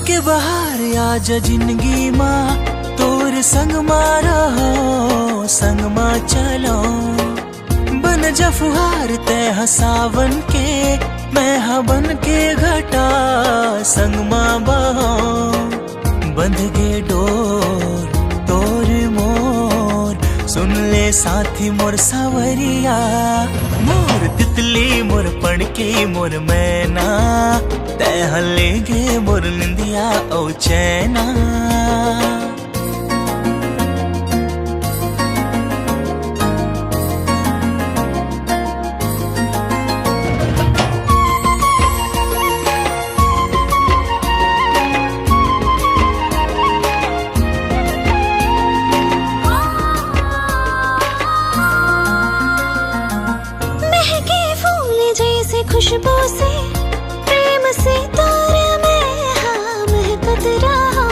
के बाहर आजा जिंदगी माँ तोर संग मारा हो संग माँ चलो बन जा फुहार तय सावन के मैं हा बन के घटा संग माँ बहो बंध गे डोर तोर मोर सुन ले साथी मोर सावरिया मोर तितली मोर पड़की मोर मैना तय हलेगे मोर निंदिया ओ चैना। खुशबू से प्रेम से तारे में हाँ महकत रहा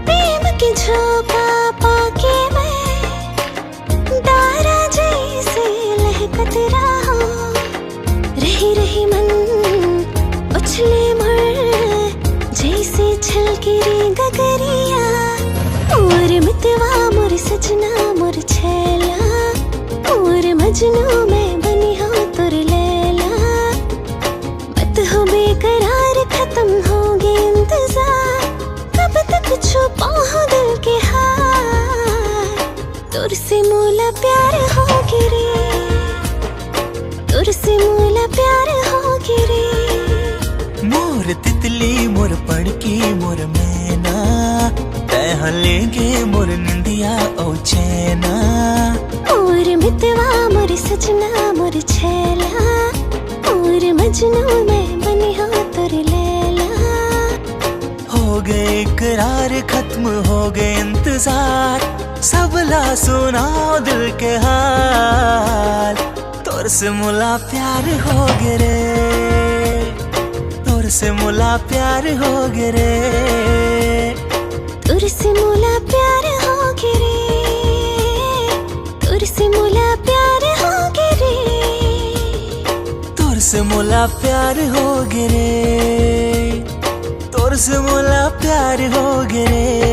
प्रेम की झोंका पाके मैं दारा जैसे लहकत रहा रही रही मन उछले मर जैसे छलकी रे गगरिया मोर मितवा मोर सजना मोर छैला मोर मजनू में बनी हो तुर हो बेकरार खत्म होगे इंतजार कब तक छुपा हो दिल के हार तुर से मोला प्यार हो गिरे तुर से मोला प्यार हो गिरे मोर तितली मोर पड़की मोर मैना तय हलेगे मोर निंदिया ओ चैना मोर मितवा मोर सजना मोर छैला मोर मजनू में बनी हो तुर लैला। हो गए इकरार खत्म हो गए इंतजार सबला सुनाओ दिल के हाल तोर से मुला प्यार हो गे रे तोर से मुला प्यार हो गे रे तुर से मुला प्यार हो गे रे तुर से मुला प्यार हो गे रे तोर से मोला प्यार हो गे रे तोर से मोला प्यार हो गे रे।